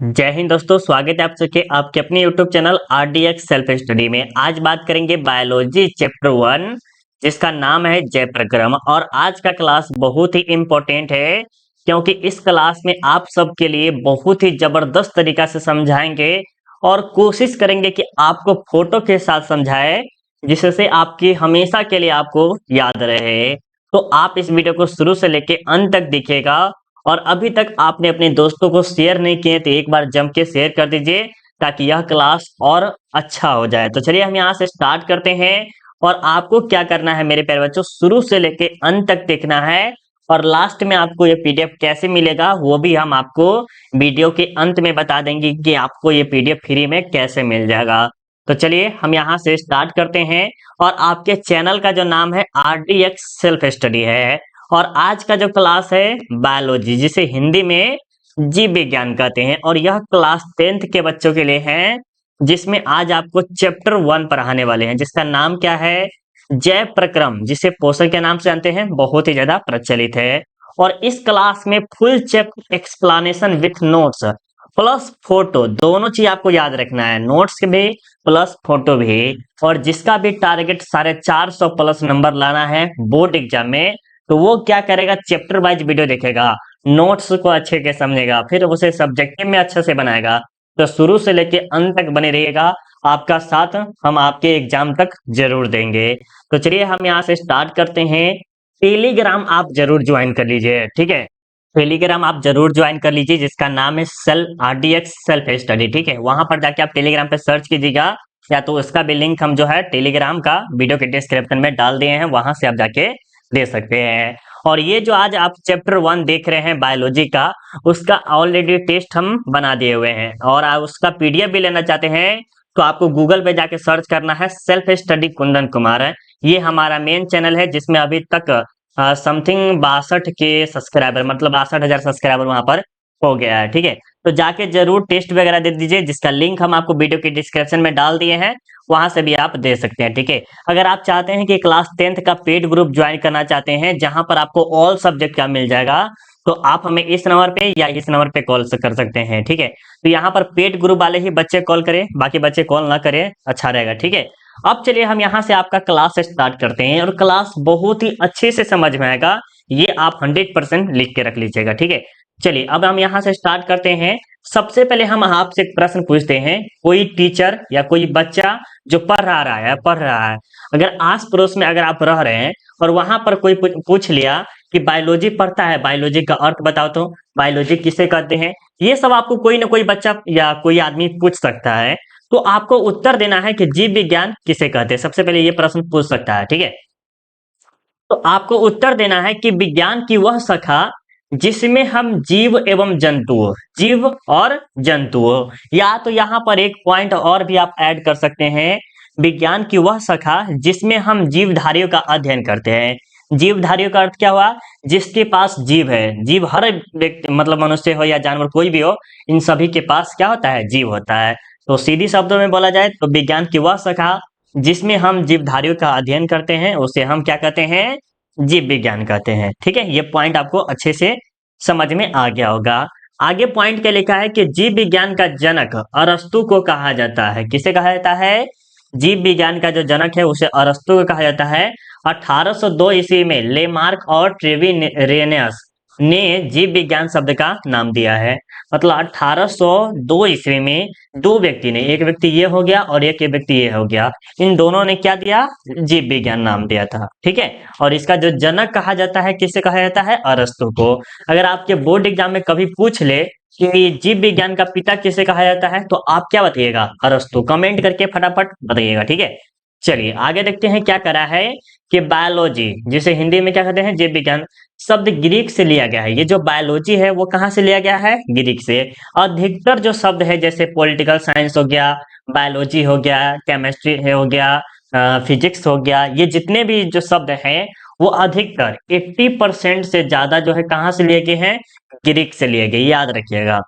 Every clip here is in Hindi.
जय हिंद दोस्तों, स्वागत है आप सबके आपके अपने YouTube channel RDX self study में। आज बात करेंगे बायोलॉजी चैप्टर 1 जिसका नाम है जय प्रक्रम। और आज का क्लास बहुत ही इम्पोर्टेंट है क्योंकि इस क्लास में आप सबके लिए बहुत ही जबरदस्त तरीका से समझाएंगे और कोशिश करेंगे कि आपको फोटो के साथ समझाए जिससे आपकी हमेशा के लिए आपको याद रहे। तो आप इस वीडियो को शुरू से लेके अंत तक देखिएगा। और अभी तक आपने अपने दोस्तों को शेयर नहीं किए तो एक बार जम के शेयर कर दीजिए ताकि यह क्लास और अच्छा हो जाए। तो चलिए हम यहाँ से स्टार्ट करते हैं। और आपको क्या करना है मेरे प्यारे बच्चों, शुरू से लेके अंत तक देखना है। और लास्ट में आपको ये पीडीएफ कैसे मिलेगा वो भी हम आपको वीडियो के अंत में बता देंगे कि आपको ये पीडीएफ फ्री में कैसे मिल जाएगा। तो चलिए हम यहाँ से स्टार्ट करते हैं। और आपके चैनल का जो नाम है RDX सेल्फ स्टडी है। और आज का जो क्लास है बायोलॉजी, जिसे हिंदी में जीव विज्ञान कहते हैं, और यह क्लास 10th के बच्चों के लिए है जिसमें आज आपको चैप्टर 1 पढ़ाने वाले हैं जिसका नाम क्या है, जय प्रक्रम, जिसे पोषण के नाम से जानते हैं, बहुत ही ज्यादा प्रचलित है। और इस क्लास में full chapter explanation with notes plus photo, दोनों चीज आपको याद रखना है, नोट्स भी प्लस फोटो भी। और जिसका भी टारगेट 450 प्लस नंबर लाना है बोर्ड एग्जाम में, तो वो क्या करेगा, चैप्टर वाइज वीडियो देखेगा, नोट्स को अच्छे से समझेगा, फिर उसे सब्जेक्टिव में अच्छे से बनाएगा। तो शुरू से लेके अंत तक बने रहिएगा, आपका साथ हम आपके एग्जाम तक जरूर देंगे। तो चलिए हम यहाँ से स्टार्ट करते हैं। टेलीग्राम आप जरूर ज्वाइन कर लीजिए, ठीक है। टेलीग्राम आप जरूर ज्वाइन कर लीजिए जिसका नाम है RDX सेल्फ स्टडी, ठीक है। वहां पर जाके आप टेलीग्राम पे सर्च कीजिएगा, या तो उसका भी लिंक हम जो है टेलीग्राम का वीडियो के डिस्क्रिप्शन में डाल दिए हैं, वहां से आप जाके दे सकते हैं। और ये जो आज आप चैप्टर 1 देख रहे हैं बायोलॉजी का, उसका ऑलरेडी टेस्ट हम बना दिए हुए हैं। और आप उसका पीडीएफ भी लेना चाहते हैं तो आपको गूगल पे जाके सर्च करना है सेल्फ स्टडी कुंदन कुमार है। ये हमारा मेन चैनल है जिसमें अभी तक समथिंग 62 के सब्सक्राइबर, मतलब 62,000 सब्सक्राइबर वहां पर हो गया है, ठीक है। तो जाके जरूर टेस्ट वगैरह दे दीजिए, जिसका लिंक हम आपको वीडियो के डिस्क्रिप्शन में डाल दिए हैं, वहां से भी आप दे सकते हैं, ठीक है। अगर आप चाहते हैं कि क्लास 10th का पेड ग्रुप ज्वाइन करना चाहते हैं जहां पर आपको ऑल सब्जेक्ट का मिल जाएगा, तो आप हमें इस नंबर पे या इस नंबर पे कॉल कर सकते हैं, ठीक है। तो यहाँ पर पेड ग्रुप वाले ही बच्चे कॉल करें, बाकी बच्चे कॉल ना करें, अच्छा रहेगा, ठीक है। अब चलिए हम यहाँ से आपका क्लास स्टार्ट करते हैं, और क्लास बहुत ही अच्छे से समझ में आएगा, ये आप 100% लिख के रख लीजिएगा, ठीक है। चलिए अब हम यहाँ से स्टार्ट करते हैं। सबसे पहले हम आपसे एक प्रश्न पूछते हैं, कोई टीचर या कोई बच्चा जो पढ़ रहा है, अगर आस पड़ोस में अगर आप रह रहे हैं और वहां पर कोई पूछ लिया कि बायोलॉजी पढ़ता है, बायोलॉजी का अर्थ बताओ, तो बायोलॉजी किसे कहते हैं, ये सब आपको कोई ना कोई बच्चा या कोई आदमी पूछ सकता है। तो आपको उत्तर देना है कि जीव विज्ञान किसे कहते हैं, सबसे पहले ये प्रश्न पूछ सकता है, ठीक है। तो आपको उत्तर देना है कि विज्ञान की वह शाखा जिसमें हम जीव और जंतुओं, या तो यहाँ पर एक पॉइंट और भी आप ऐड कर सकते हैं, विज्ञान की वह शाखा जिसमें हम जीवधारियों का अध्ययन करते हैं। जीवधारियों का अर्थ क्या हुआ, जिसके पास जीव है, जीव हर व्यक्ति, मतलब मनुष्य हो या जानवर कोई भी हो, इन सभी के पास क्या होता है, जीव होता है। तो सीधी शब्दों में बोला जाए तो विज्ञान की वह शाखा जिसमें हम जीवधारियों का अध्ययन करते हैं उसे हम क्या कहते हैं, जीव विज्ञान कहते हैं, ठीक है। ये पॉइंट आपको अच्छे से समझ में आ गया होगा। आगे पॉइंट क्या लिखा है कि जीव विज्ञान का जनक अरस्तु को कहा जाता है, किसे कहा जाता है, जीव विज्ञान का जो जनक है उसे अरस्तु को कहा जाता है। 1802 ईस्वी में लेमार्क और ट्रेविरेनियस ने जीव विज्ञान शब्द का नाम दिया है। मतलब 1802 ईस्वी में दो व्यक्ति ने, एक व्यक्ति ये हो गया और एक व्यक्ति ये हो गया, इन दोनों ने क्या दिया, जीव विज्ञान नाम दिया था, ठीक है। और इसका जो जनक कहा जाता है, किसे कहा जाता है, अरस्तु को। अगर आपके बोर्ड एग्जाम में कभी पूछ ले कि जीव विज्ञान का पिता किसे कहा जाता है, तो आप क्या बताइएगा, अरस्तु। कमेंट करके फटाफट बताइएगा, ठीक है। चलिए आगे देखते हैं क्या करा है कि बायोलॉजी, जिसे हिंदी में क्या कहते हैं, जीव विज्ञान, शब्द ग्रीक से लिया गया है। ये जो बायोलॉजी है वो कहाँ से लिया गया है, ग्रीक से। अधिकतर जो शब्द है जैसे पॉलिटिकल साइंस हो गया, बायोलॉजी हो गया, केमिस्ट्री हो गया, फिजिक्स हो गया, ये जितने भी जो शब्द हैं वो अधिकतर 80% से ज्यादा जो है कहाँ से लिए गए हैं, ग्रीक से लिए गए, याद रखिएगा।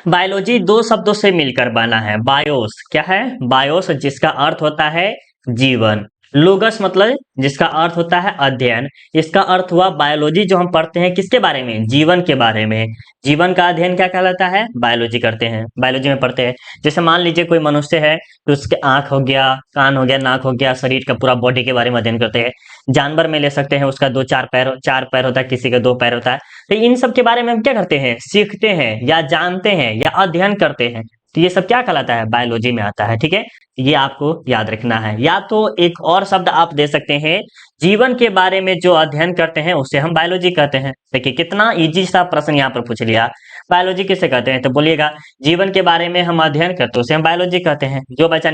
बायोलॉजी दो शब्दों से मिलकर बना है, बायोस क्या है, बायोस जिसका अर्थ होता है जीवन, लोगस मतलब जिसका अर्थ होता है अध्ययन। इसका अर्थ हुआ बायोलॉजी, जो हम पढ़ते हैं किसके बारे में, जीवन के बारे में। जीवन का अध्ययन क्या कहलाता है, बायोलॉजी करते हैं, बायोलॉजी में पढ़ते हैं। जैसे मान लीजिए कोई मनुष्य है तो उसके आंख हो गया, कान हो गया, नाक हो गया, शरीर का पूरा बॉडी के बारे में अध्ययन करते हैं। जानवर में ले सकते हैं, उसका दो चार पैर होता है, किसी का दो पैर होता है। तो इन सब के बारे में हम क्या करते हैं, सीखते हैं या जानते हैं या अध्ययन करते हैं। तो ये सब क्या कहलाता है, बायोलॉजी में आता है। ठीक है, ये आपको याद रखना है। या तो एक और शब्द आप दे सकते हैं, जीवन के बारे में जो अध्ययन करते हैं उसे हम बायोलॉजी कहते हैं। देखिए कितना इजी सा प्रश्न यहाँ पर पूछ लिया, बायोलॉजी किसे कहते हैं, तो बोलिएगा जीवन के बारे में हम अध्ययन करते हैं उसे हम बायोलॉजी कहते हैं। जो बच्चा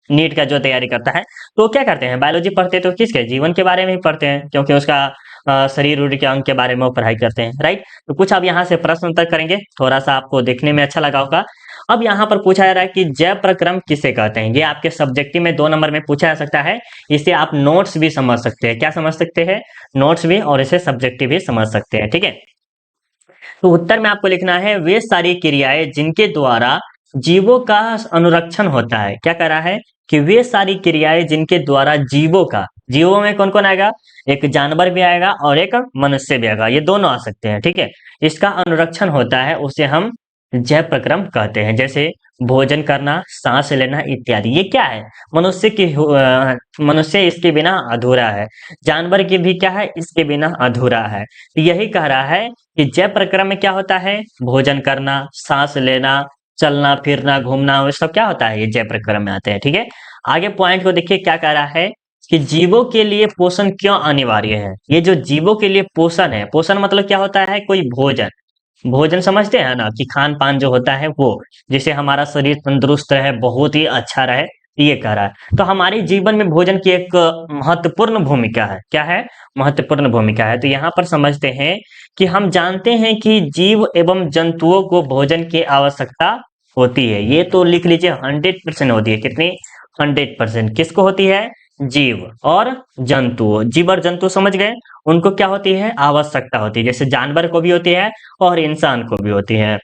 नीट का जो तैयारी करता है तो क्या करते हैं, बायोलॉजी पढ़ते हैं, तो किसके, जीवन के बारे में ही पढ़ते हैं, क्योंकि उसका शरीर उरीर के अंग के बारे में वो पढ़ाई करते हैं। राइट, तो कुछ अब यहाँ से प्रश्न उत्तर करेंगे, थोड़ा सा आपको देखने में अच्छा लगा होगा। अब यहाँ पर पूछा जा रहा है कि जैव प्रक्रम किसे कहते हैं। ये आपके सब्जेक्टिव में 2 नंबर में पूछा जा सकता है। इसे आप नोट्स भी समझ सकते हैं, क्या समझ सकते हैं, नोट्स भी, और इसे सब्जेक्टिव भी समझ सकते हैं। ठीक है, तो उत्तर में आपको लिखना है वे सारी क्रियाएं जिनके द्वारा जीवों का अनुरक्षण होता है। क्या कह रहा है कि वे सारी क्रियाएं जिनके द्वारा जीवों में कौन कौन आएगा, एक जानवर भी आएगा और एक मनुष्य भी आएगा, ये दोनों आ सकते हैं। ठीक है, इसका अनुरक्षण होता है उसे हम जैव प्रक्रम कहते हैं। जैसे भोजन करना, सांस लेना इत्यादि, ये क्या है, मनुष्य इसके बिना अधूरा है, जानवर की भी क्या है, इसके बिना अधूरा है। तो यही कह रहा है कि जैव प्रक्रम में क्या होता है, भोजन करना, सांस लेना, चलना फिरना, घूमना, वो सब क्या होता है, ये जैव प्रक्रम में आते हैं। ठीक है, आगे पॉइंट को देखिए क्या कह रहा है कि जीवों के लिए पोषण क्यों अनिवार्य है। ये जो जीवों के लिए पोषण है, पोषण मतलब क्या होता है, कोई भोजन, भोजन समझते हैं ना, कि खान पान जो होता है वो, जिससे हमारा शरीर तंदुरुस्त रहे, बहुत ही अच्छा रहे, ये कह रहा है। तो हमारे जीवन में भोजन की एक महत्वपूर्ण भूमिका है। क्या है, महत्वपूर्ण भूमिका है। तो यहाँ पर समझते हैं कि हम जानते हैं कि जीव एवं जंतुओं को भोजन की आवश्यकता होती है। ये तो लिख लीजिए 100% होती है। कितनी, 100%। किसको होती है, जीव और जंतु, जीव और जंतु समझ गए, उनको क्या होती है, आवश्यकता होती है। जैसे जानवर को भी होती है और इंसान को भी होती है।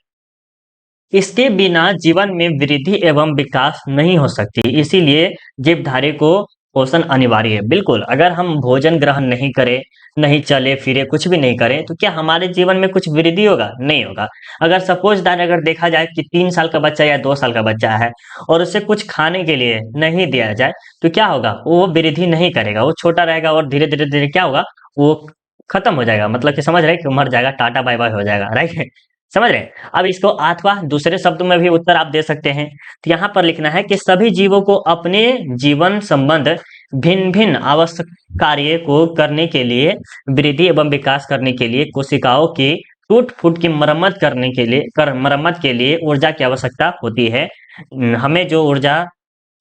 इसके बिना जीवन में वृद्धि एवं विकास नहीं हो सकती, इसीलिए जीवधारी को पोषण अनिवार्य है। बिल्कुल, अगर हम भोजन ग्रहण नहीं करें, नहीं चले फिरे, कुछ भी नहीं करें, तो क्या हमारे जीवन में कुछ वृद्धि होगा, नहीं होगा। अगर सपोज दैट अगर देखा जाए कि 3 साल का बच्चा या 2 साल का बच्चा है और उसे कुछ खाने के लिए नहीं दिया जाए, तो क्या होगा, वो वृद्धि नहीं करेगा, वो छोटा रहेगा और धीरे धीरे धीरे क्या होगा, वो खत्म हो जाएगा। मतलब कि समझ रहे हैं कि मर जाएगा, टाटा बाय बाय हो जाएगा। राइट, समझ रहे हैं। अब इसको अथवा दूसरे शब्दों में भी उत्तर आप दे सकते हैं। तो यहाँ पर लिखना है कि सभी जीवों को अपने जीवन संबंध भिन्न भिन्न आवश्यक कार्य को करने के लिए, वृद्धि एवं विकास करने के लिए, कोशिकाओं की टूट फूट की मरम्मत के लिए ऊर्जा की आवश्यकता होती है। हमें जो ऊर्जा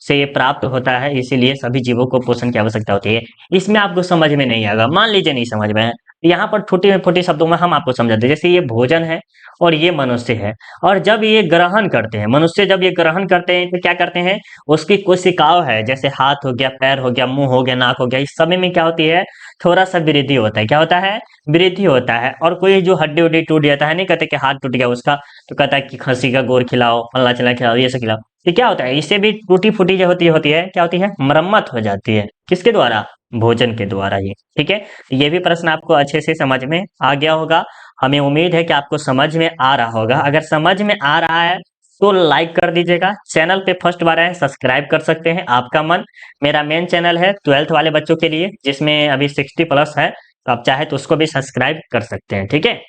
से ये प्राप्त होता है, इसीलिए सभी जीवों को पोषण की आवश्यकता होती है। इसमें आपको समझ में नहीं आएगा, मान लीजिए नहीं समझ में है, यहाँ पर छोटे छोटे शब्दों में हम आपको समझाते हैं। जैसे ये भोजन है और ये मनुष्य है, और जब ये ग्रहण करते हैं, मनुष्य जब ये ग्रहण करते हैं तो क्या करते हैं, उसकी कोशिकाओं है, जैसे हाथ हो गया, पैर हो गया, मुंह हो गया, नाक हो गया, इस समय में क्या होती है, थोड़ा सा वृद्धि होता है। क्या होता है, वृद्धि होता है। और कोई जो हड्डी उड्डी टूट जाता है, नहीं कहते कि हाथ टूट गया उसका, तो कहता है कि खस्सी का गोर खिलाओ, फल्ला चला खिलाओ, ये सब खिलाओ। तो क्या होता है, इससे भी टूटी फूटी जो होती है, क्या होती है, मरम्मत हो जाती है। किसके द्वारा, भोजन के द्वारा ही। ठीक है, ये भी प्रश्न आपको अच्छे से समझ में आ गया होगा। हमें उम्मीद है कि आपको समझ में आ रहा होगा। अगर समझ में आ रहा है तो लाइक कर दीजिएगा। चैनल पे फर्स्ट बार आए, सब्सक्राइब कर सकते हैं, आपका मन। मेरा मेन चैनल है 12th वाले बच्चों के लिए, जिसमें अभी 60+ है, तो आप चाहे तो उसको भी सब्सक्राइब कर सकते हैं। ठीक है,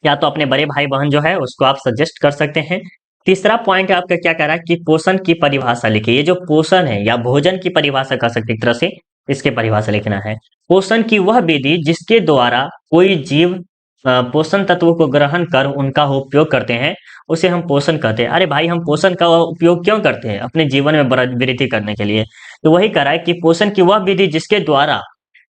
या तो अपने बड़े भाई बहन जो है उसको आप सजेस्ट कर सकते हैं। तीसरा पॉइंट आपका क्या कह रहा है कि पोषण की परिभाषा लिखिए। ये जो पोषण है या भोजन की परिभाषा कर सकते एक तरह से, इसके परिभाषा लिखना है। पोषण की वह विधि जिसके द्वारा कोई जीव पोषण तत्वों को ग्रहण कर उनका उपयोग करते हैं, उसे हम पोषण कहते हैं। अरे भाई, हम पोषण का उपयोग क्यों करते हैं, अपने जीवन में वृद्धि करने के लिए। तो वही कह रहा है कि पोषण की वह विधि जिसके द्वारा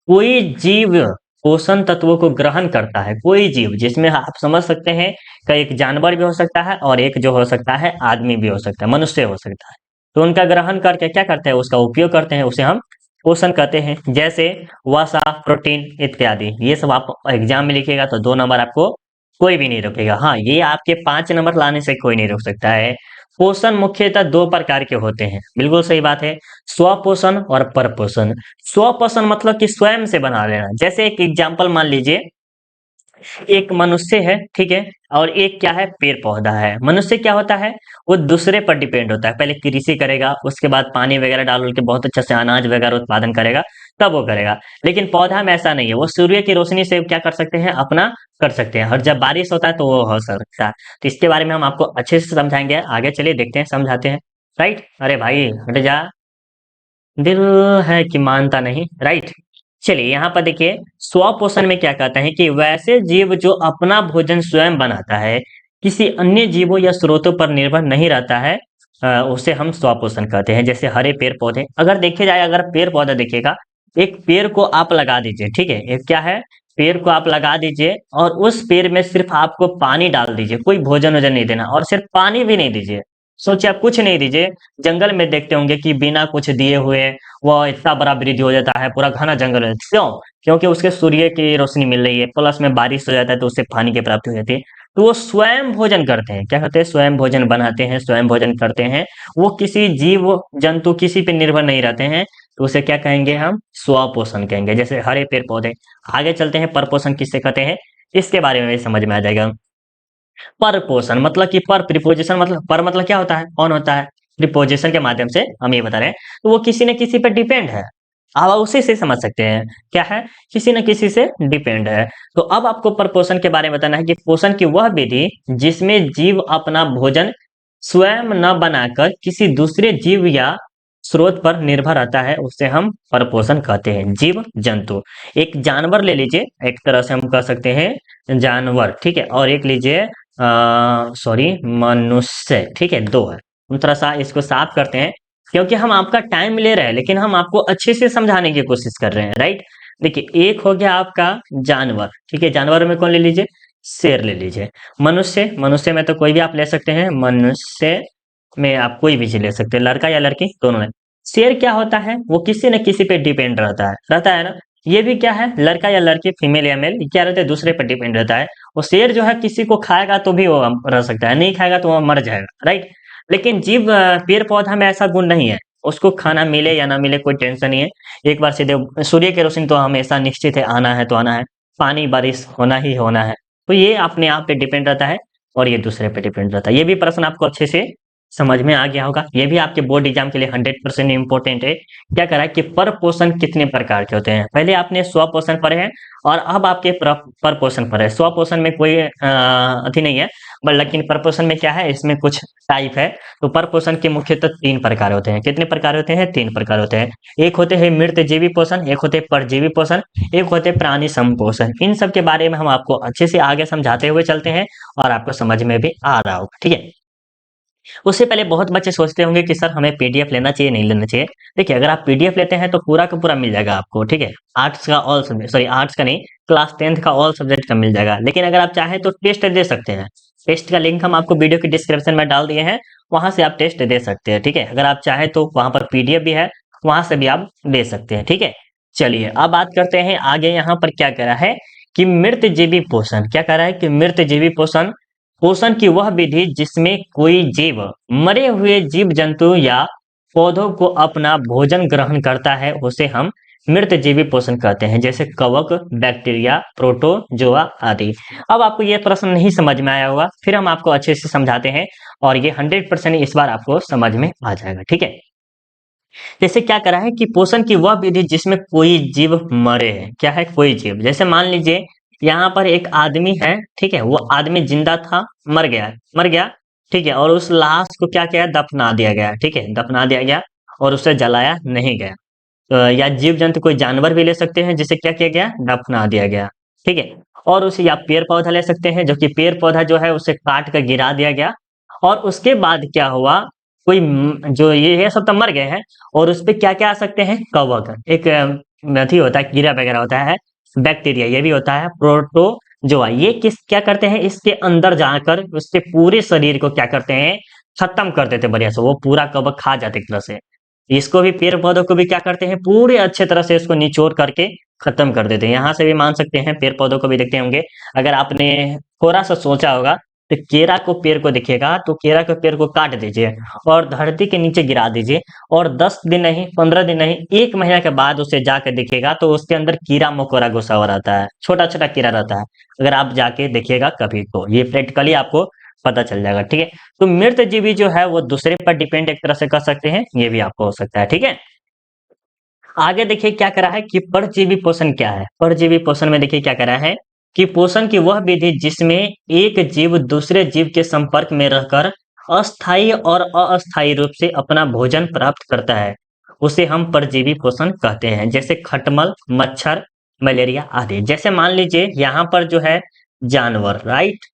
कोई जीव पोषण तत्वों को ग्रहण करता है, कोई जीव, जिसमें आप समझ सकते हैं कि एक जानवर भी हो सकता है और एक जो हो सकता है आदमी भी हो सकता है, मनुष्य हो सकता है। तो उनका ग्रहण करके क्या करते हैं, उसका उपयोग करते हैं, उसे हम पोषण कहते हैं। जैसे वसा, प्रोटीन इत्यादि, ये सब आप एग्जाम में लिखिएगा तो 2 नंबर आपको कोई भी नहीं रोकेगा। हाँ, ये आपके 5 नंबर लाने से कोई नहीं रोक सकता है। पोषण मुख्यतः दो प्रकार के होते हैं, बिल्कुल सही बात है, स्वपोषण और परपोषण। स्वपोषण मतलब कि स्वयं से बना लेना। जैसे एक एग्जाम्पल मान लीजिए, एक मनुष्य है, ठीक है, और एक क्या है, पेड़ पौधा है। मनुष्य क्या होता है, वो दूसरे पर डिपेंड होता है, पहले कृषि करेगा, उसके बाद पानी वगैरह डाल के बहुत अच्छा से अनाज वगैरह उत्पादन करेगा, तब वो करेगा। लेकिन पौधा में ऐसा नहीं है, वो सूर्य की रोशनी से क्या कर सकते हैं, अपना कर सकते हैं, और जब बारिश होता है तो वो हो सकता है। तो इसके बारे में हम आपको अच्छे से समझाएंगे, आगे चलिए देखते हैं, समझाते हैं। राइट, अरे भाई हट जा, दिल है कि मानता नहीं, राइट। चलिए यहाँ पर देखिए, स्वपोषण में क्या कहता है कि वैसे जीव जो अपना भोजन स्वयं बनाता है, किसी अन्य जीवों या स्रोतों पर निर्भर नहीं रहता है, उसे हम स्वपोषण कहते हैं। जैसे हरे पेड़ पौधे, अगर देखे जाए, अगर पेड़ पौधा देखिएगा, एक पेड़ को आप लगा दीजिए, ठीक है, एक क्या है, पेड़ को आप लगा दीजिए, और उस पेड़ में सिर्फ आपको पानी डाल दीजिए, कोई भोजन वोजन नहीं देना, और सिर्फ पानी भी नहीं दीजिए, सोचिए आप कुछ नहीं दीजिए। जंगल में देखते होंगे कि बिना कुछ दिए हुए वो इतना बड़ा वृद्धि हो जाता है, पूरा घना जंगल है, क्यों? क्योंकि उसके सूर्य की रोशनी मिल रही है, प्लस में बारिश हो जाता है तो उससे पानी की प्राप्ति हो जाती है। तो वो स्वयं भोजन करते हैं, क्या करते हैं, स्वयं भोजन बनाते हैं, स्वयं भोजन करते हैं। वो किसी जीव जंतु किसी पे निर्भर नहीं रहते हैं, तो उसे क्या कहेंगे, हम स्वपोषण कहेंगे। जैसे हरे पेड़ पौधे। आगे चलते हैं, परपोषण किससे कहते हैं, इसके बारे में भी समझ में आ जाएगा। पर पोषण मतलब कि पर प्रीपोजिशन, मतलब पर मतलब क्या होता है, कौन होता है, प्रीपोजिशन के माध्यम से हम ये बता रहे हैं। तो वो किसी न किसी पे डिपेंड है, आप उसी से समझ सकते हैं, क्या है, किसी न किसी से डिपेंड है। तो अब आपको परपोषण के बारे में बताना है कि पोषण की वह विधि जिसमें जीव अपना भोजन स्वयं न बनाकर किसी दूसरे जीव या स्रोत पर निर्भर रहता है, उसे हम परपोषण कहते हैं। जीव जंतु, एक जानवर ले लीजिए, एक तरह से हम कह सकते हैं जानवर, ठीक है, और एक लीजिए सॉरी मनुष्य, ठीक है, दो है। हम थोड़ा सा इसको साफ करते हैं, क्योंकि हम आपका टाइम ले रहे हैं, लेकिन हम आपको अच्छे से समझाने की कोशिश कर रहे हैं, राइट। देखिए, एक हो गया आपका जानवर, ठीक है, जानवर में कौन ले लीजिए, शेर ले लीजिए। मनुष्य, मनुष्य में तो कोई भी आप ले सकते हैं, मनुष्य में आप कोई भी चीज ले सकते हैं, लड़का या लड़की दोनों में। शेर क्या होता है, वो किसी न किसी पे डिपेंड रहता है ना। ये भी क्या है, लड़का या लड़की, फीमेल या मेल, क्या रहता है, दूसरे पर डिपेंड रहता है। वो शेर जो है किसी को खाएगा तो भी वो रह सकता है, नहीं खाएगा तो वो मर जाएगा, राइट। लेकिन जीव पेड़ पौधा में ऐसा गुण नहीं है, उसको खाना मिले या ना मिले कोई टेंशन नहीं है। एक बार सीधे सूर्य की रोशनी तो हमेशा निश्चित है, आना है तो आना है, पानी बारिश होना ही होना है। तो ये अपने आप पे डिपेंड रहता है, और ये दूसरे पे डिपेंड रहता है। ये भी प्रश्न आपको अच्छे से समझ में आ गया होगा, ये भी आपके बोर्ड एग्जाम के लिए 100% इंपॉर्टेंट है। क्या करा है कि पर पोषण कितने प्रकार के होते हैं, पहले आपने स्वपोषण पढ़े हैं, और अब आपके पर पोषण पर है। स्वपोषण में कोई अति नहीं है, बट लेकिन पर पोषण में क्या है, इसमें कुछ टाइप है। तो पर पोषण के मुख्यतः तीन प्रकार होते हैं। कितने प्रकार होते हैं, तीन प्रकार होते हैं। एक होते हैं मृत जीवी पोषण, एक होते हैं परजीवी पोषण, एक होते हैं प्राणी संपोषण। इन सब के बारे में हम आपको अच्छे से आगे समझाते हुए चलते हैं, और आपको समझ में भी आ रहा होगा, ठीक है। उससे पहले बहुत बच्चे सोचते होंगे कि सर हमें पीडीएफ लेना चाहिए, नहीं लेना चाहिए। देखिए, अगर आप पीडीएफ लेते हैं तो पूरा का पूरा मिल जाएगा आपको, ठीक है, आर्ट्स का ऑल सब्जेक्ट, सॉरी आर्ट्स का नहीं, क्लास 10th का ऑल सब्जेक्ट का मिल जाएगा। लेकिन अगर आप चाहें तो टेस्ट दे सकते हैं, टेस्ट का लिंक हम आपको वीडियो की डिस्क्रिप्शन में डाल दिए हैं, वहां से आप टेस्ट दे सकते हैं, ठीक है। अगर आप चाहें तो वहां पर पीडीएफ भी है, वहां से भी आप दे सकते हैं, ठीक है। चलिए अब बात करते हैं आगे, यहाँ पर क्या कह रहा है कि मृत जीवी पोषण, क्या कह रहा है कि मृत जीवी पोषण, पोषण की वह विधि जिसमें कोई जीव मरे हुए जीव जंतु या पौधों को अपना भोजन ग्रहण करता है, उसे हम मृत जीवी पोषण कहते हैं। जैसे कवक, बैक्टीरिया, प्रोटोजोआ आदि। अब आपको यह प्रश्न नहीं समझ में आया होगा, फिर हम आपको अच्छे से समझाते हैं, और ये 100% इस बार आपको समझ में आ जाएगा, ठीक है। जैसे क्या करा है कि पोषण की वह विधि जिसमें कोई जीव मरे है, क्या है, कोई जीव। जैसे मान लीजिए यहाँ पर एक आदमी है, ठीक है, वो आदमी जिंदा था, मर गया, ठीक है, और उस लाश को क्या किया, दफना दिया गया, ठीक है, दफना दिया गया, और उसे जलाया नहीं गया। या जीव जंतु कोई जानवर भी ले सकते हैं, जिसे क्या किया गया, दफना दिया गया, ठीक है। और उसे या पेड़ पौधा ले सकते हैं, जो कि पेड़ पौधा जो है उसे काट कर गिरा दिया गया, और उसके बाद क्या हुआ, कोई जो ये सब तो मर गए हैं, और उस पे क्या क्या आ सकते हैं, कवक, एक अथी होता है, कीड़ा वगैरह होता है, बैक्टीरिया ये भी होता है, प्रोटोजोआ, ये किस क्या करते हैं, इसके अंदर जाकर उसके पूरे शरीर को क्या करते हैं, खत्म कर देते बढ़िया से, वो पूरा कवक खा जाते एक तरह से। इसको भी, पेड़ पौधों को भी क्या करते हैं, पूरे अच्छे तरह से इसको निचोड़ करके खत्म कर देते हैं। यहाँ से भी मान सकते हैं, पेड़ पौधों को भी देखते होंगे, अगर आपने थोड़ा सा सोचा होगा, तो केरा को पेड़ को दिखेगा तो केरा के पेड़ को काट दीजिए और धरती के नीचे गिरा दीजिए और 10 दिन नहीं 15 दिन नहीं 1 महीना के बाद उसे जाके दिखेगा तो उसके अंदर कीड़ा मकोड़ा घुसा हुआ रहता है, छोटा छोटा कीड़ा रहता है। अगर आप जाके देखिएगा कभी तो ये प्रैक्टिकली आपको पता चल जाएगा, ठीक है। तो मृत जीवी जो है वो दूसरे पर डिपेंड एक तरह से कर सकते हैं, ये भी आपको हो सकता है, ठीक है। आगे देखिए क्या करा है कि परजीवी पोषण क्या है। परजीवी पोषण में देखिए क्या करा है कि पोषण की वह विधि जिसमें एक जीव दूसरे जीव के संपर्क में रहकर अस्थायी और अस्थायी रूप से अपना भोजन प्राप्त करता है, उसे हम परजीवी पोषण कहते हैं। जैसे खटमल, मच्छर, मलेरिया आदि। जैसे मान लीजिए यहाँ पर जो है जानवर, राइट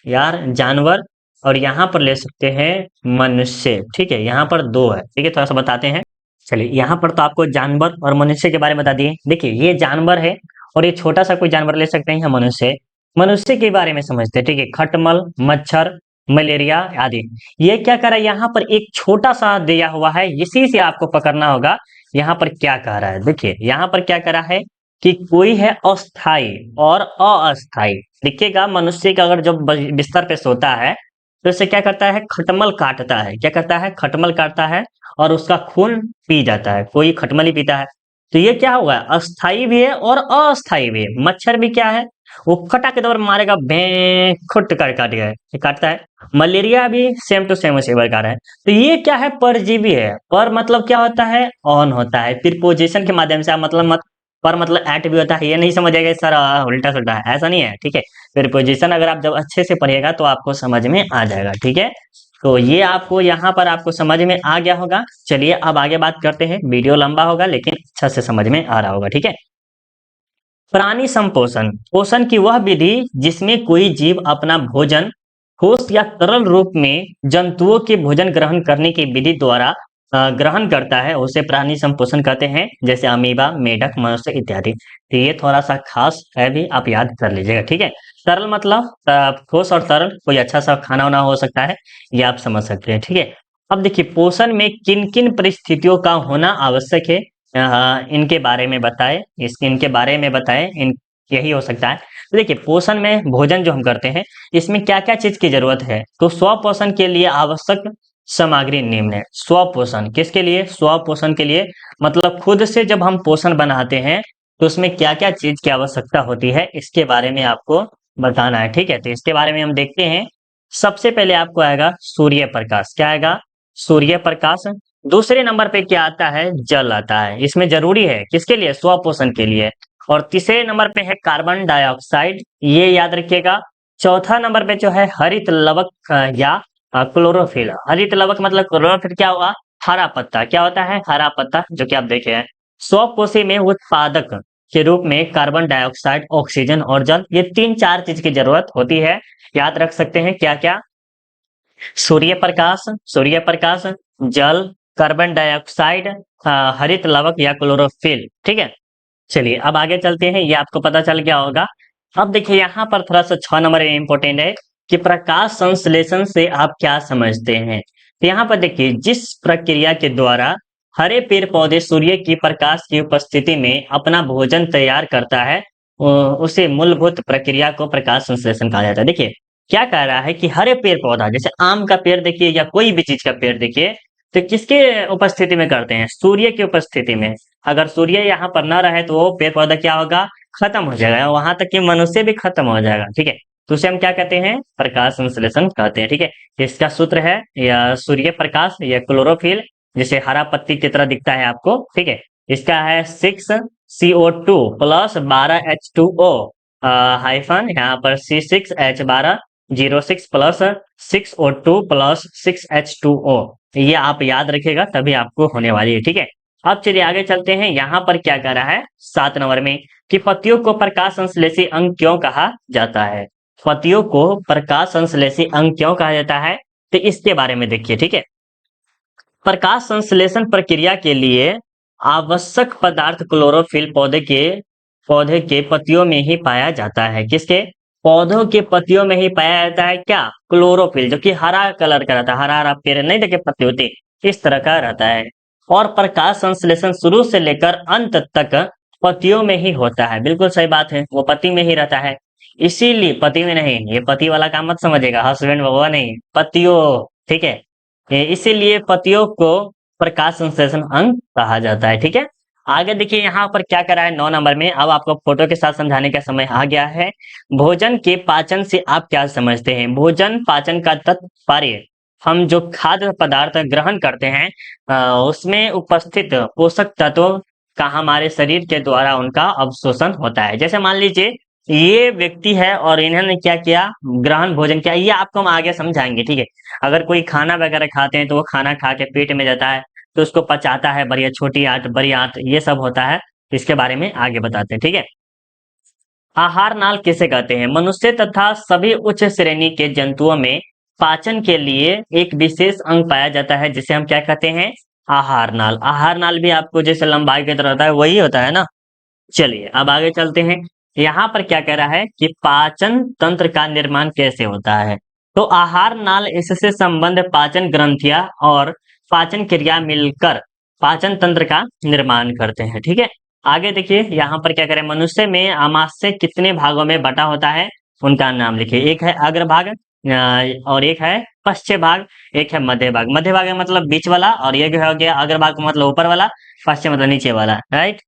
यार, जानवर, और यहाँ पर ले सकते हैं मनुष्य, ठीक है। यहाँ पर दो है, ठीक है, थोड़ा सा बताते हैं। चलिए यहाँ पर तो आपको जानवर और मनुष्य के बारे में बता दिए। देखिए ये जानवर है और ये छोटा सा कोई जानवर ले सकते हैं, मनुष्य। मनुष्य के बारे में समझते हैं, ठीक है। खटमल, मच्छर, मलेरिया आदि। ये क्या करा है, यहाँ पर एक छोटा सा दिया हुआ है, इसी से आपको पकड़ना होगा। यहाँ पर क्या कह रहा है, देखिए यहाँ पर क्या करा है कि कोई है अस्थाई और अस्थाई। देखिएगा मनुष्य का अगर जब बिस्तर पे सोता है तो इसे क्या करता है, खटमल काटता है। क्या करता है, खटमल काटता है और उसका खून पी जाता है, कोई खटमल ही पीता है। तो ये क्या हुआ, अस्थाई भी है और अस्थाई भी है। मच्छर भी क्या है, वो कटा के दौर मारेगा, भे खुट कर काट गया, ये काटता है। मलेरिया भी सेम टू सेम उसी प्रकार है। तो ये क्या है, परजीवी है। पर मतलब क्या होता है, ऑन होता है। फिर पोजीशन के माध्यम से आप मतलब मत, पर मतलब एट भी होता है। ये नहीं समझेगा सर उल्टा सुल्टा है, ऐसा नहीं है, ठीक है। फिर पोजीशन अगर आप जब अच्छे से पढ़िएगा तो आपको समझ में आ जाएगा, ठीक है। तो ये आपको यहाँ पर आपको समझ में आ गया होगा। चलिए अब आगे बात करते हैं। वीडियो लंबा होगा लेकिन अच्छा से समझ में आ रहा होगा, ठीक है। प्राणी संपोषण, पोषण की वह विधि जिसमें कोई जीव अपना भोजन ठोस या तरल रूप में जंतुओं के भोजन ग्रहण करने की विधि द्वारा ग्रहण करता है, उसे प्राणी संपोषण कहते हैं। जैसे अमीबा, मेढक, मनुष्य इत्यादि। तो ये थोड़ा सा खास है, भी आप याद कर लीजिएगा, ठीक है। तरल मतलब ठोस और तरल, कोई अच्छा सा खाना वाना हो सकता है, ये आप समझ सकते हैं, ठीक है। अब देखिए पोषण में किन किन परिस्थितियों का होना आवश्यक है, इनके बारे में बताए, इनके बारे में बताए, इन यही हो सकता है। तो देखिए पोषण में भोजन जो हम करते हैं इसमें क्या क्या चीज की जरूरत है, तो स्व पोषण के लिए आवश्यक सामग्री निम्न है। स्व पोषण किसके लिए, स्व पोषण के लिए मतलब खुद से जब हम पोषण बनाते हैं तो उसमें क्या क्या चीज की आवश्यकता होती है, इसके बारे में आपको बताना है, ठीक है। तो इसके बारे में हम देखते हैं। सबसे पहले आपको आएगा सूर्य प्रकाश। क्या आएगा, सूर्य प्रकाश। दूसरे नंबर पे क्या आता है, जल आता है। इसमें जरूरी है किसके लिए, स्व पोषण के लिए। और तीसरे नंबर पे है कार्बन डाइऑक्साइड, ये याद रखिएगा। चौथा नंबर पे जो है हरित लवक या क्लोरोफिल। हरित लवक मतलब क्लोरोफिल क्या हुआ, हरा पत्ता। क्या होता है, हरा पत्ता, जो कि आप देखे हैं। स्वपोषी में उत्पादक के रूप में कार्बन डाइऑक्साइड, ऑक्सीजन और जल, ये 3-4 चीज की जरूरत होती है। याद रख सकते हैं क्या क्या, सूर्य प्रकाश, सूर्य प्रकाश, जल, कार्बन डाइऑक्साइड, हरित लवक या क्लोरोफिल, ठीक है। चलिए अब आगे चलते हैं, ये आपको पता चल गया होगा। अब देखिए यहाँ पर थोड़ा सा 6 नंबर इंपॉर्टेंट है कि प्रकाश संश्लेषण से आप क्या समझते हैं। तो यहाँ पर देखिए जिस प्रक्रिया के द्वारा हरे पेड़ पौधे सूर्य की प्रकाश की उपस्थिति में अपना भोजन तैयार करता है, उसे मूलभूत प्रक्रिया को प्रकाश संश्लेषण कहा जाता है। देखिए क्या कह रहा है कि हरे पेड़ पौधा, जैसे आम का पेड़ देखिए या कोई भी चीज का पेड़ देखिए, तो किसके उपस्थिति में करते हैं, सूर्य की उपस्थिति में। अगर सूर्य यहाँ पर न रहे तो वो पेड़ पौधा क्या होगा, खत्म हो जाएगा, वहां तक कि मनुष्य भी खत्म हो जाएगा, ठीक है। तो उसे हम क्या कहते हैं, प्रकाश संश्लेषण कहते हैं, ठीक है। इसका सूत्र है या सूर्य प्रकाश या क्लोरोफिल, जैसे हरा पत्ती की तरह दिखता है आपको, ठीक है। इसका है 6CO2 प्लस 12H2O हाइफन, यहाँ पर C6H12O6 plus 6O2 plus 6H2O, ये आप याद रखिएगा तभी आपको होने वाली है, ठीक है। अब चलिए आगे चलते हैं। यहाँ पर क्या कह रहा है 7 नंबर में कि पत्तियों को प्रकाश संश्लेषी अंग क्यों कहा जाता है। पत्तियों को प्रकाश संश्लेषी अंग क्यों कहा जाता है, तो इसके बारे में देखिए, ठीक है। प्रकाश संश्लेषण प्रक्रिया के लिए आवश्यक पदार्थ क्लोरोफिल पौधे के पत्तियों में ही पाया जाता है। किसके, पौधों के पत्तियों में ही पाया जाता है क्या, क्लोरोफिल, जो कि हरा कलर का रहता है। हरा हरा पेड़ नहीं देखे पत्ती होती, इस तरह का रहता है। और प्रकाश संश्लेषण शुरू से लेकर अंत तक पत्तियों में ही होता है। बिल्कुल सही बात है, वो पत्ती में ही रहता है। इसीलिए पति में नहीं, ये पति वाला काम मत समझिएगा, हस्बैंड वह नहीं, पतियों, ठीक है। इसीलिए पतियों को प्रकाश संश्लेषण अंग कहा जाता है, ठीक है। आगे देखिए यहाँ पर क्या करा है 9 नंबर में, अब आपको फोटो के साथ समझाने का समय आ गया है। भोजन के पाचन से आप क्या समझते हैं? भोजन पाचन का तात्पर्य हम जो खाद्य पदार्थ ग्रहण करते हैं उसमें उपस्थित पोषक तत्व का हमारे शरीर के द्वारा उनका अवशोषण होता है। जैसे मान लीजिए ये व्यक्ति है और इन्होंने क्या किया, ग्रहण भोजन किया, ये आपको हम आगे समझाएंगे, ठीक है। अगर कोई खाना वगैरह खाते हैं तो वो खाना खा के पेट में जाता है तो उसको पचाता है, बढ़िया छोटी आंत बड़ी आंत ये सब होता है, इसके बारे में आगे बताते हैं, ठीक है। आहार नाल किसे कहते हैं? मनुष्य तथा सभी उच्च श्रेणी के जंतुओं में पाचन के लिए एक विशेष अंग पाया जाता है जिसे हम क्या कहते हैं? आहार नाल। आहार नाल भी आपको जैसे लंबाई की तरह होता है वही होता है ना। चलिए अब आगे चलते हैं। यहाँ पर क्या कह रहा है कि पाचन तंत्र का निर्माण कैसे होता है? तो आहार नाल इससे संबंध पाचन ग्रंथियां और पाचन क्रिया मिलकर पाचन तंत्र का निर्माण करते हैं, ठीक है। आगे देखिए यहाँ पर क्या करें, मनुष्य में आमाशय कितने भागों में बटा होता है उनका नाम लिखिए। एक है अग्रभाग और एक है पश्चिम भाग, एक है मध्य भाग। मध्य भाग का मतलब बीच वाला, और ये जो हो गया अग्रभाग का मतलब ऊपर वाला, पश्चिम मतलब नीचे वाला, राइट।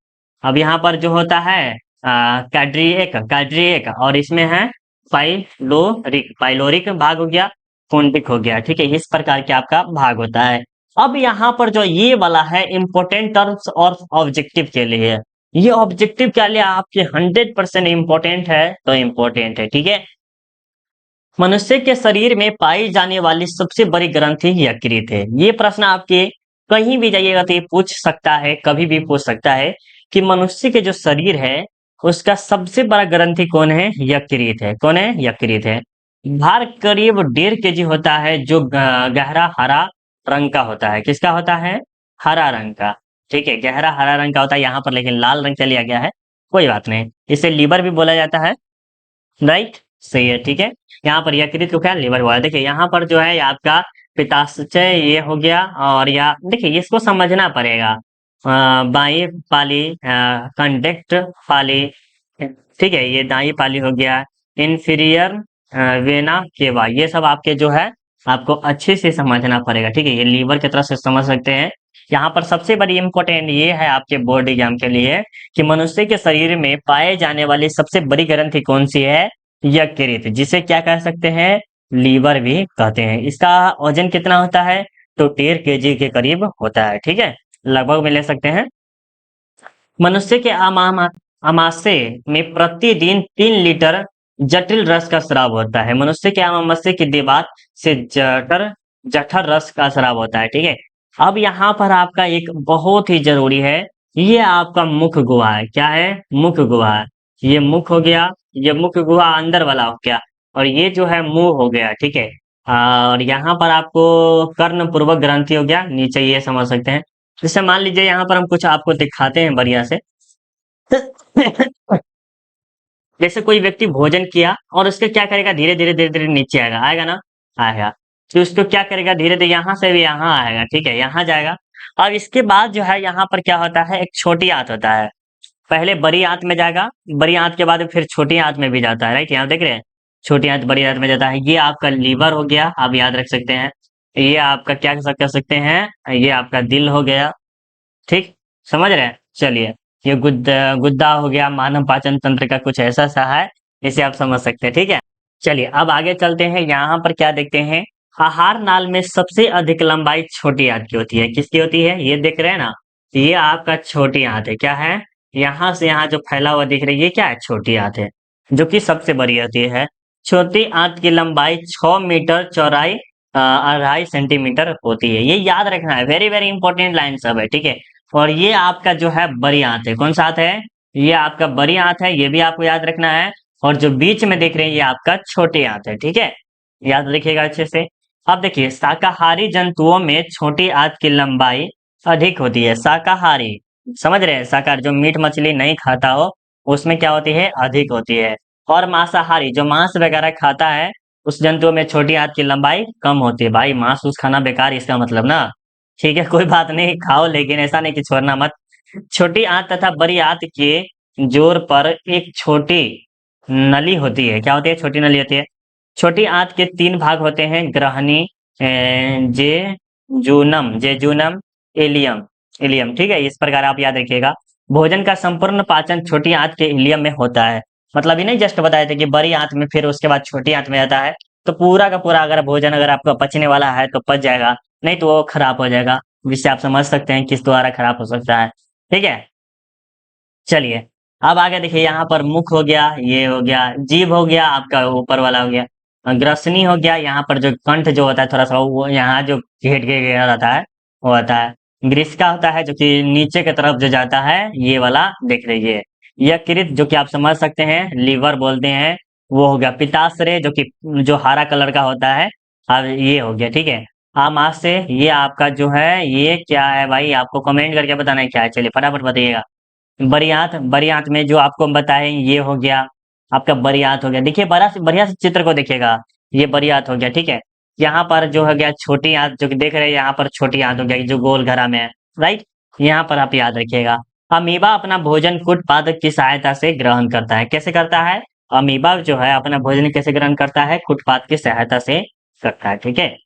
अब यहाँ पर जो होता है कार्डियक और इसमें है पाइलोरिक। पाइलोरिक भाग हो गया, पुंडिक हो गया, ठीक है। इस प्रकार के आपका भाग होता है। अब यहाँ पर जो ये वाला है इंपॉर्टेंट टर्म्स और ऑब्जेक्टिव के लिए, ये ऑब्जेक्टिव के लिए आपके 100% इंपॉर्टेंट है, तो इंपॉर्टेंट है, ठीक है। मनुष्य के शरीर में पाई जाने वाली सबसे बड़ी ग्रंथि यकृत है। ये प्रश्न आपके कहीं भी जाइएगा तो ये पूछ सकता है, कभी भी पूछ सकता है कि मनुष्य के जो शरीर है उसका सबसे बड़ा ग्रंथि कौन है? यकृत है। कौन है? यकृत है। भार करीब 1.5 kg होता है, जो गहरा हरा रंग का होता है। किसका होता है? हरा रंग का, ठीक है। गहरा हरा रंग का होता है, यहाँ पर लेकिन लाल रंग का लिया गया है, कोई बात नहीं। इसे लीवर भी बोला जाता है, राइट, सही है, ठीक है। यहाँ पर यकृत को क्या लिवर बोला। देखिए यहाँ पर जो है आपका पित्ताशय ये हो गया, और या देखिए इसको समझना पड़ेगा। बाई पाली कंडक्ट पाली, ठीक है, ये दाई पाली हो गया। इंफीरियर वेना केवा, ये सब आपके जो है आपको अच्छे से समझना पड़ेगा, ठीक है। ये लीवर की तरह से समझ सकते हैं। यहाँ पर सबसे बड़ी इंपॉर्टेंट ये है आपके बोर्ड एग्जाम के लिए कि मनुष्य के शरीर में पाए जाने वाली सबसे बड़ी ग्रंथि कौन सी है? यकृत, जिसे क्या कह सकते हैं? लीवर भी कहते हैं। इसका वजन कितना होता है? तो 1.5 kg के करीब होता है, ठीक है, लगभग में ले सकते हैं। मनुष्य के आमाशय में प्रतिदिन 3 लीटर जटिल रस का स्राव होता है। मनुष्य के आमाशय की दीवार से जठर रस का स्राव होता है, ठीक है। अब यहाँ पर आपका एक बहुत ही जरूरी है, ये आपका मुख गुहा है। क्या है? मुख गुहा है। ये मुख हो गया, ये मुख गुहा अंदर वाला हो गया, और ये जो है मुंह हो गया, ठीक है। और यहाँ पर आपको कर्ण पूर्वक ग्रंथि हो गया नीचे, ये समझ सकते हैं। जैसे मान लीजिए यहाँ पर हम कुछ आपको दिखाते हैं बढ़िया से। जैसे कोई व्यक्ति भोजन किया और उसके क्या करेगा, धीरे धीरे धीरे धीरे नीचे आएगा, आएगा ना, आएगा। तो उसको क्या करेगा, धीरे धीरे यहाँ से भी यहाँ आएगा, ठीक है, यहाँ जाएगा। अब इसके बाद जो है यहाँ पर क्या होता है, एक छोटी आंत होता है। पहले बड़ी आंत में जाएगा, बड़ी आंत के बाद फिर छोटी आंत में भी जाता है, राइट। यहाँ देख रहे हैं, छोटी आंत बड़ी आंत में जाता है। ये आपका लीवर हो गया, आप याद रख सकते हैं। ये आपका क्या कर सकते हैं, ये आपका दिल हो गया, ठीक, समझ रहे हैं। चलिए, ये गुद्दा गुद्दा हो गया, मानव पाचन तंत्र का कुछ ऐसा सा है, इसे आप समझ सकते हैं, ठीक है। चलिए अब आगे चलते हैं। यहाँ पर क्या देखते हैं, आहार नाल में सबसे अधिक लंबाई छोटी आंत की होती है। किसकी होती है? ये देख रहे हैं ना, ये आपका छोटी आंत है। क्या है? यहाँ से यहाँ जो फैला हुआ दिख रही है, ये क्या है? छोटी आंत है, जो कि सबसे बड़ी होती है। छोटी आंत की लंबाई 6 मीटर, चौड़ाई 2.5 सेंटीमीटर होती है। ये याद रखना है, वेरी वेरी इंपॉर्टेंट लाइन सब है, ठीक है। और ये आपका जो है बड़ी आंत है। कौन सा आंत है? ये आपका बड़ी आंत है, ये भी आपको याद रखना है। और जो बीच में देख रहे हैं ये आपका छोटी आंत है, ठीक है, याद रखिएगा अच्छे से। अब देखिए, शाकाहारी जंतुओं में छोटी आंत की लंबाई अधिक होती है। शाकाहारी, समझ रहे हैं, शाकाहारी जो मीट मछली नहीं खाता हो उसमें क्या होती है? अधिक होती है। और मांसाहारी जो मांस वगैरह खाता है उस जंतुओं में छोटी आंत की लंबाई कम होती है। भाई मांस उस खाना बेकार, इसका मतलब ना, ठीक है, कोई बात नहीं, खाओ, लेकिन ऐसा नहीं कि छोड़ना मत। छोटी आंत तथा बड़ी आंत के जोर पर एक छोटी नली होती है, क्या होती है? छोटी नली होती है। छोटी आंत के 3 भाग होते हैं, ग्रहणी, जेजूनम, जेजूनम, इलियम, इलियम, ठीक है? इस प्रकार आप याद रखिएगा। भोजन का संपूर्ण पाचन छोटी आंत के इलियम में होता है। मतलब ये नहीं जस्ट बताए थे कि बड़ी आंत में, फिर उसके बाद छोटी आंत में आता है। तो पूरा का पूरा अगर भोजन अगर आपका पचने वाला है तो पच जाएगा, नहीं तो वो खराब हो जाएगा। जिससे आप समझ सकते हैं किस द्वारा खराब हो सकता है। ठीक है? चलिए, अब आगे देखिए, यहाँ पर मुख हो गया, ये हो गया, जीभ हो गया, आपका ऊपर वाला हो गया, ग्रसनी हो गया, यहाँ पर जो कंठ जो होता है थोड़ा सा वो यहाँ जो घेट के गया रहता है वो होता है। ग्रीष्का होता है जो कि नीचे की तरफ जो जाता है, ये वाला देख लीजिए। यकृत जो कि आप समझ सकते हैं लीवर बोलते हैं, वो हो गया। पित्ताश्य जो कि जो हरा कलर का होता है, अब ये हो गया, ठीक है। आमाशय, ये आपका जो है ये क्या है भाई, आपको कमेंट करके बताना है क्या है, चलिए फटाफट बताइएगा। बरियात, बरियात में जो आपको हम बताएं ये हो गया, आपका बरियात हो गया। देखिए बड़ा से बढ़िया से चित्र को देखिएगा, ये बरियात हो गया, ठीक है। यहाँ पर जो हो गया छोटी आंत, जो कि देख रहे हैं यहाँ पर छोटी आंत हो गया जो गोल घरा में है, राइट। यहाँ पर आप याद रखिएगा। अमीबा अपना भोजन फूड पादप की सहायता से ग्रहण करता है। कैसे करता है? अमीबा जो है अपना भोजन कैसे ग्रहण करता है? फुटपाथ की सहायता से करता है, ठीक है।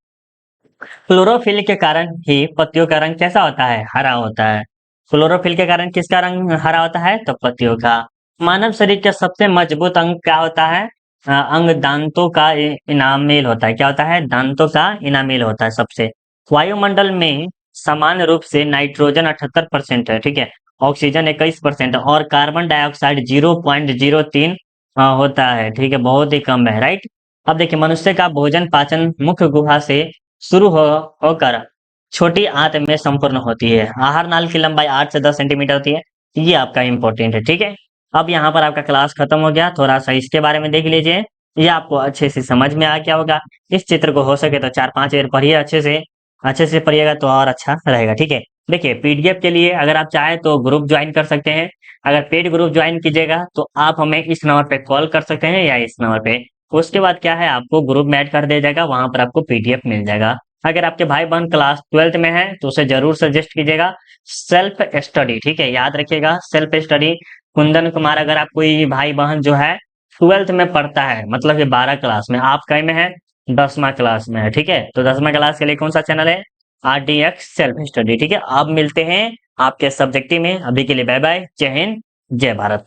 क्लोरोफिल के कारण ही पत्तियों का रंग कैसा होता है? हरा होता है। क्लोरोफिल के कारण किसका रंग हरा होता है? तो पत्तियों का। मानव शरीर का सबसे मजबूत अंग क्या होता है? अंग दांतों का इनामेल होता है। क्या होता है? दांतों का इनामेल होता है सबसे। वायुमंडल में समान रूप से नाइट्रोजन 78% है, ठीक है। ऑक्सीजन 21% और कार्बन डाइऑक्साइड 0.03 होता है, ठीक है। बहुत ही कम है, राइट। अब देखिए, मनुष्य का भोजन पाचन मुख्य गुहा से शुरू होकर छोटी आंत में संपूर्ण होती है। आहार नाल की लंबाई 8 से 10 सेंटीमीटर होती है। ये आपका इंपॉर्टेंट है, ठीक है। अब यहाँ पर आपका क्लास खत्म हो गया, थोड़ा सा इसके बारे में देख लीजिए। ये आपको अच्छे से समझ में आ गया होगा। इस चित्र को हो सके तो 4-5 बार पढ़िए, अच्छे से पढ़िएगा तो और अच्छा रहेगा, ठीक है। देखिए, पीडीएफ के लिए अगर आप चाहें तो ग्रुप ज्वाइन कर सकते हैं। अगर पेड ग्रुप ज्वाइन कीजिएगा तो आप हमें इस नंबर पे कॉल कर सकते हैं या इस नंबर पे। उसके बाद क्या है, आपको ग्रुप में ऐड कर दिया जाएगा, वहां पर आपको पीडीएफ मिल जाएगा। अगर आपके भाई बहन क्लास 12th में है तो उसे जरूर सजेस्ट कीजिएगा। सेल्फ स्टडी, ठीक है, याद रखिएगा सेल्फ स्टडी। कुंदन कुमार, अगर आप कोई भाई बहन जो है 12th में पढ़ता है, मतलब कि 12 क्लास में, आप कई में है? 10वां क्लास में है, ठीक है। तो 10वां क्लास के लिए कौन सा चैनल है? RDX सेल्फ स्टडी, ठीक है। अब मिलते हैं आपके सब्जेक्टिव में, अभी के लिए बाय बाय, जय हिंद, जय भारत।